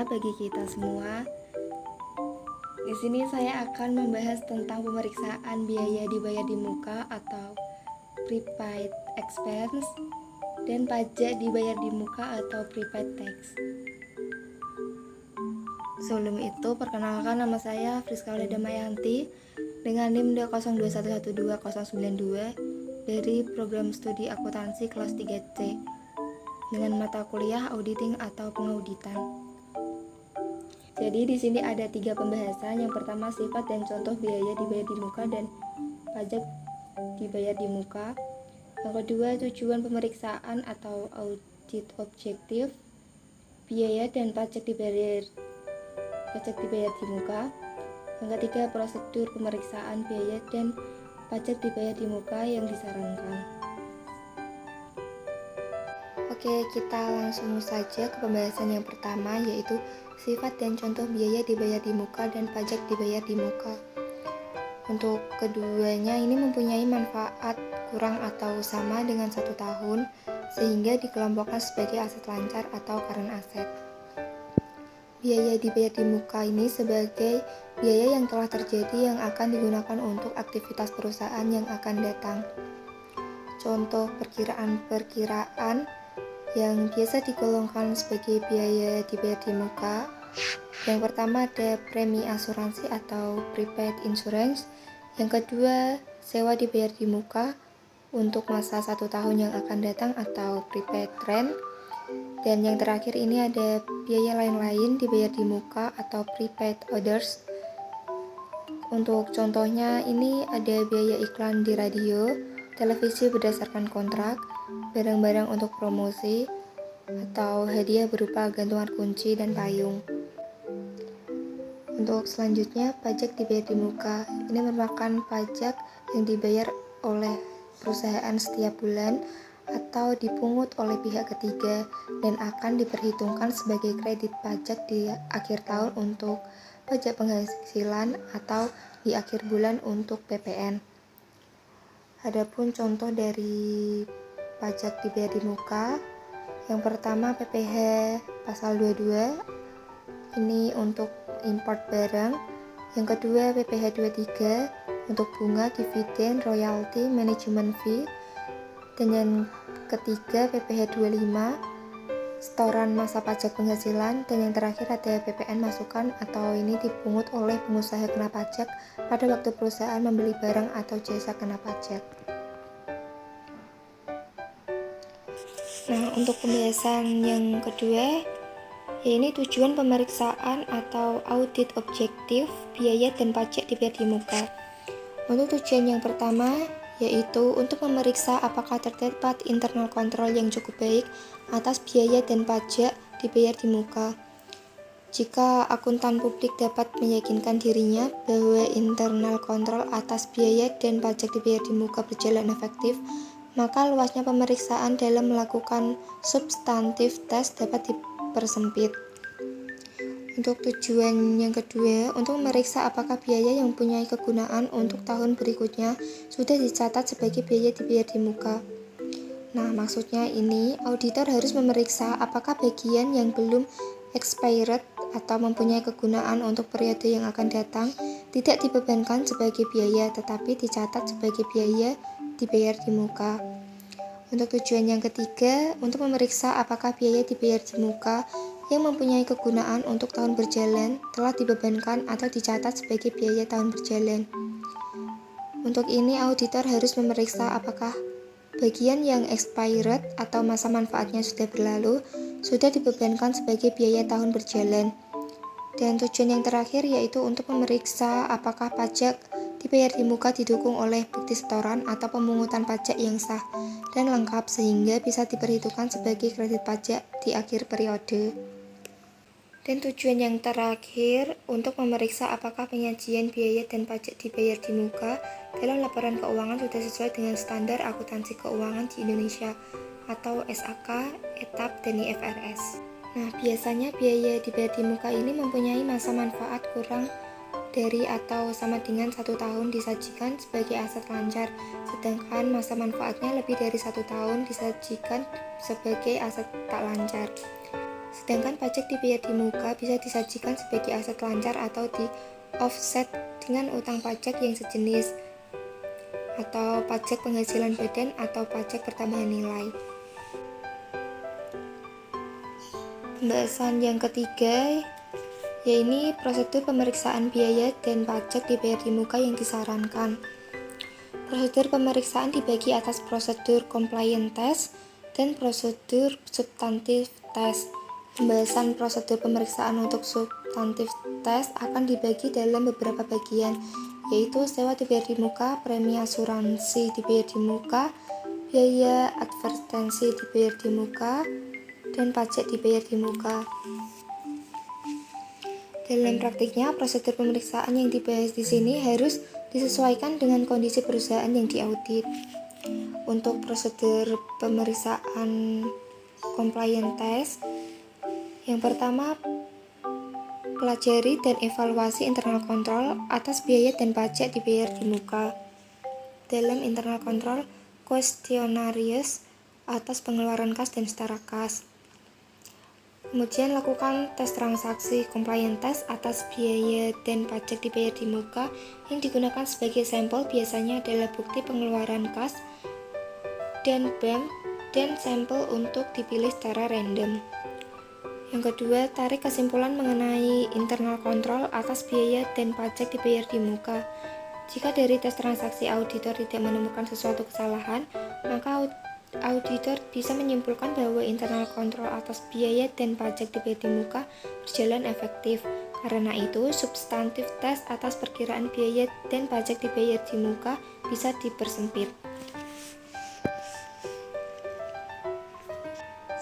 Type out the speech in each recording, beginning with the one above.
bagi kita semua. Di sini saya akan membahas tentang pemeriksaan biaya dibayar di muka atau prepaid expense dan pajak dibayar di muka atau prepaid tax. Sebelum itu, perkenalkan, nama saya Friska Damayanti dengan NIM 0201121092 dari program studi akuntansi kelas 3C dengan mata kuliah auditing atau pengauditan. Jadi di sini ada 3 pembahasan. Yang pertama, sifat dan contoh biaya dibayar di muka dan pajak dibayar di muka. Yang kedua, tujuan pemeriksaan atau audit objektif biaya dan pajak dibayar di muka. Yang ketiga, prosedur pemeriksaan biaya dan pajak dibayar di muka yang disarankan. Oke, kita langsung saja ke pembahasan yang pertama, yaitu sifat dan contoh biaya dibayar di muka dan pajak dibayar di muka. Untuk keduanya ini mempunyai manfaat kurang atau sama dengan 1 tahun, sehingga dikelompokkan sebagai aset lancar atau current asset. Biaya dibayar di muka ini sebagai biaya yang telah terjadi yang akan digunakan untuk aktivitas perusahaan yang akan datang. Contoh perkiraan yang biasa digolongkan sebagai biaya dibayar di muka. Yang pertama ada premi asuransi atau prepaid insurance. Yang kedua, sewa dibayar di muka untuk masa 1 tahun yang akan datang atau prepaid rent. Dan yang terakhir ini ada biaya lain-lain dibayar di muka atau prepaid others. Untuk contohnya ini ada biaya iklan di radio, televisi berdasarkan kontrak, barang-barang untuk promosi, atau hadiah berupa gantungan kunci dan payung. Untuk selanjutnya, pajak dibayar di muka. Ini merupakan pajak yang dibayar oleh perusahaan setiap bulan atau dipungut oleh pihak ketiga dan akan diperhitungkan sebagai kredit pajak di akhir tahun untuk pajak penghasilan atau di akhir bulan untuk PPN. Adapun contoh dari pajak dibayar di muka, yang pertama PPh pasal 22, ini untuk import barang. Yang kedua PPh 23 untuk bunga, dividen, royalti, manajemen fee. Dan yang ketiga PPh 25 setoran masa pajak penghasilan. Dan yang terakhir ada PPN masukan atau ini dipungut oleh pengusaha kena pajak pada waktu perusahaan membeli barang atau jasa kena pajak. Nah, untuk pembahasan yang kedua, yaitu tujuan pemeriksaan atau audit objektif biaya dan pajak dibayar di muka. Untuk tujuan yang pertama, yaitu untuk memeriksa apakah terdapat internal control yang cukup baik atas biaya dan pajak dibayar di muka. Jika akuntan publik dapat meyakinkan dirinya bahwa internal control atas biaya dan pajak dibayar di muka berjalan efektif, maka luasnya pemeriksaan dalam melakukan substantif test dapat dipersempit. Untuk tujuan yang kedua, untuk memeriksa apakah biaya yang mempunyai kegunaan untuk tahun berikutnya sudah dicatat sebagai biaya dibayar di muka. Nah, maksudnya ini, auditor harus memeriksa apakah bagian yang belum expired atau mempunyai kegunaan untuk periode yang akan datang tidak dibebankan sebagai biaya, tetapi dicatat sebagai biaya dibayar di muka. Untuk tujuan yang ketiga, untuk memeriksa apakah biaya dibayar di muka yang mempunyai kegunaan untuk tahun berjalan telah dibebankan atau dicatat sebagai biaya tahun berjalan. Untuk ini, auditor harus memeriksa apakah bagian yang expired atau masa manfaatnya sudah berlalu sudah dibebankan sebagai biaya tahun berjalan. Dan tujuan yang terakhir yaitu untuk memeriksa apakah pajak dibayar di muka didukung oleh bukti setoran atau pemungutan pajak yang sah dan lengkap sehingga bisa diperhitungkan sebagai kredit pajak di akhir periode. Dan tujuan yang terakhir untuk memeriksa apakah penyajian biaya dan pajak dibayar di muka dalam laporan keuangan sudah sesuai dengan standar akuntansi keuangan di Indonesia atau SAK, ETAP, dan IFRS. Nah, biasanya biaya dibayar di muka ini mempunyai masa manfaat kurang dari atau sama dengan 1 tahun disajikan sebagai aset lancar, sedangkan masa manfaatnya lebih dari 1 tahun disajikan sebagai aset tak lancar. Sedangkan pajak dibayar di muka bisa disajikan sebagai aset lancar atau di offset dengan utang pajak yang sejenis, atau pajak penghasilan badan atau pajak pertambahan nilai. Pembahasan yang ketiga yaitu prosedur pemeriksaan biaya dan pajak dibayar di muka yang disarankan. Prosedur pemeriksaan dibagi atas prosedur compliance test dan prosedur substantif test. Pembahasan prosedur pemeriksaan untuk substantif test akan dibagi dalam beberapa bagian, yaitu sewa dibayar di muka, premi asuransi dibayar di muka, biaya advertensi dibayar di muka, dan pajak dibayar di muka. Dalam praktiknya, prosedur pemeriksaan yang dibahas di sini harus disesuaikan dengan kondisi perusahaan yang diaudit. Untuk prosedur pemeriksaan compliance test, yang pertama, pelajari dan evaluasi internal control atas biaya dan pajak dibayar di muka. Dalam internal control, questionnaires atas pengeluaran kas dan setara kas. Kemudian lakukan tes transaksi compliance test atas biaya dan pajak dibayar di muka yang digunakan sebagai sampel biasanya adalah bukti pengeluaran kas dan BEM dan sampel untuk dipilih secara random. Yang kedua, tarik kesimpulan mengenai internal control atas biaya dan pajak dibayar di muka. Jika dari tes transaksi auditor tidak menemukan sesuatu kesalahan, maka auditor bisa menyimpulkan bahwa internal control atas biaya dan pajak dibayar di muka berjalan efektif. Karena itu, substantif tes atas perkiraan biaya dan pajak dibayar di muka bisa dipersempit.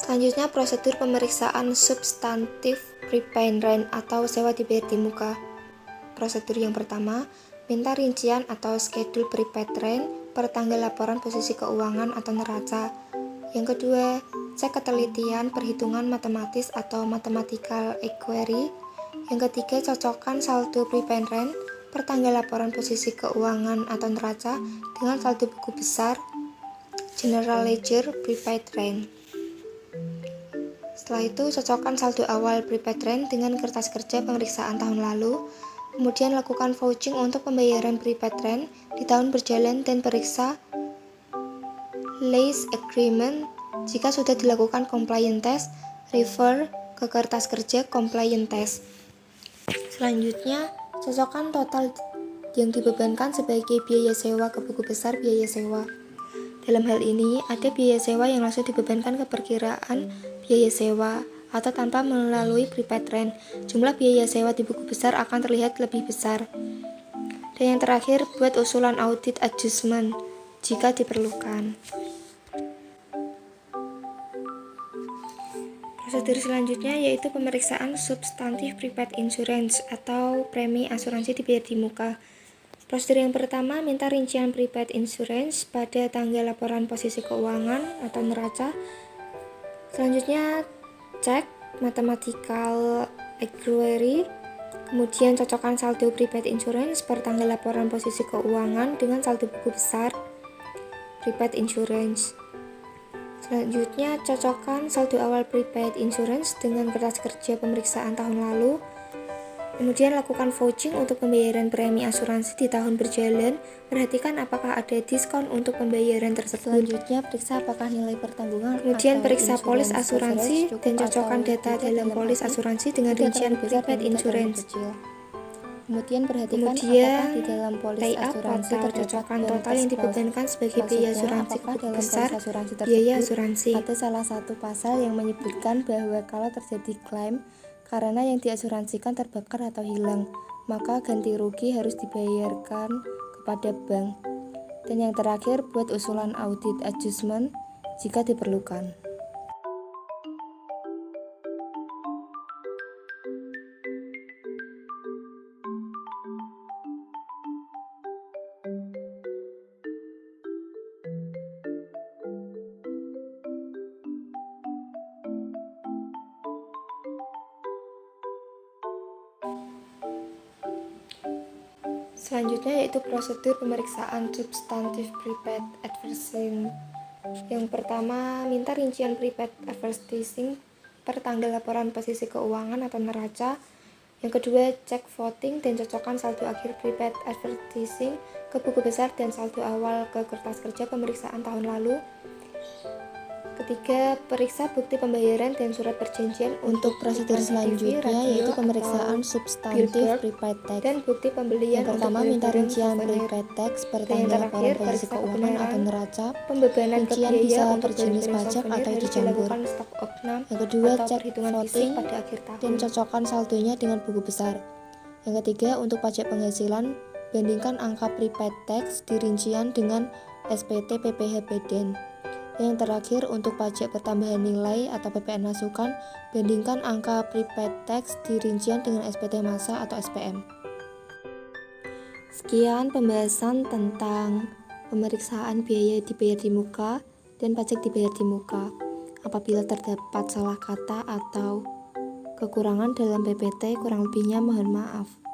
Selanjutnya, prosedur pemeriksaan substantif prepaid rent atau sewa dibayar di muka. Prosedur yang pertama, minta rincian atau schedule prepaid rent per tanggal laporan posisi keuangan atau neraca. Yang kedua, cek ketelitian perhitungan matematis atau mathematical equity. Yang ketiga, cocokkan saldo prepaid rent per tanggal laporan posisi keuangan atau neraca dengan saldo buku besar general ledger prepaid rent. Setelah itu, cocokkan saldo awal prepaid rent dengan kertas kerja pemeriksaan tahun lalu. Kemudian lakukan vouching untuk pembayaran prepaid rent di tahun berjalan dan periksa lease agreement. Jika sudah dilakukan compliance test, refer ke kertas kerja compliance test. Selanjutnya, cocokkan total yang dibebankan sebagai biaya sewa ke buku besar biaya sewa. Dalam hal ini, ada biaya sewa yang langsung dibebankan ke perkiraan biaya sewa atau tanpa melalui prepaid rent. Jumlah biaya sewa di buku besar akan terlihat lebih besar. Dan yang terakhir, buat usulan audit adjustment jika diperlukan. Prosedur selanjutnya yaitu pemeriksaan substantif prepaid insurance atau premi asuransi dibayar di muka. Prosedur yang pertama, minta rincian prepaid insurance pada tanggal laporan posisi keuangan atau neraca. Selanjutnya, cek mathematical equity, kemudian cocokkan saldo prepaid insurance per tanggal laporan posisi keuangan dengan saldo buku besar prepaid insurance. Selanjutnya, cocokkan saldo awal prepaid insurance dengan kertas kerja pemeriksaan tahun lalu. Kemudian lakukan vouching untuk pembayaran premi asuransi di tahun berjalan. Perhatikan apakah ada diskon untuk pembayaran tersebut. Selanjutnya, periksa apakah nilai pertanggungan Kemudian periksa polis asuransi dan cocokkan data dalam polis asuransi dengan rincian prepaid insurance. Kemudian perhatikan apakah di dalam polis Tie-up asuransi atau terdapat cocokkan total yang dibebankan sebagai biaya asuransi apakah dalam besar polis asuransi biaya tersebut asuransi. ada salah satu pasal yang menyebutkan bahwa kalau terjadi klaim karena yang diasuransikan terbakar atau hilang, maka ganti rugi harus dibayarkan kepada bank. Dan yang terakhir, buat usulan audit adjustment jika diperlukan. Selanjutnya yaitu prosedur pemeriksaan substantif prepaid advertising. Yang pertama, minta rincian prepaid advertising per tanggal laporan posisi keuangan atau neraca. Yang kedua, cek voting dan cocokkan saldo akhir prepaid advertising ke buku besar dan saldo awal ke kertas kerja pemeriksaan tahun lalu. Ketiga, periksa bukti pembayaran dan surat perjanjian Untuk prosedur iklan TV, selanjutnya radio, yaitu atau pemeriksaan substantif billboard, prepaid tax. dan bukti pembelian Yang pertama, untuk minta barang-barang rincian souvenir. prepaid tax per Dan yang tanggal laporan terakhir, posisi periksa keuangan kebenaran atau neraca. pembebanan ke Rincian biaya bisa untuk berjenis barang-barang pajak souvenir atau harus dicampur. dilakukan stok opnam Yang kedua, atau cek perhitungan fisik voting pada akhir dan tahun. cocokkan saldonya dengan buku besar. Yang ketiga, untuk pajak penghasilan, bandingkan angka prepaid tax di rincian dengan SPT PPh Badan. Yang terakhir, untuk pajak pertambahan nilai atau PPN masukan, bandingkan angka prepaid tax di rincian dengan SPT masa atau SPM. Sekian pembahasan tentang pemeriksaan biaya dibayar di muka dan pajak dibayar di muka. Apabila terdapat salah kata atau kekurangan dalam PPT, kurang lebihnya mohon maaf.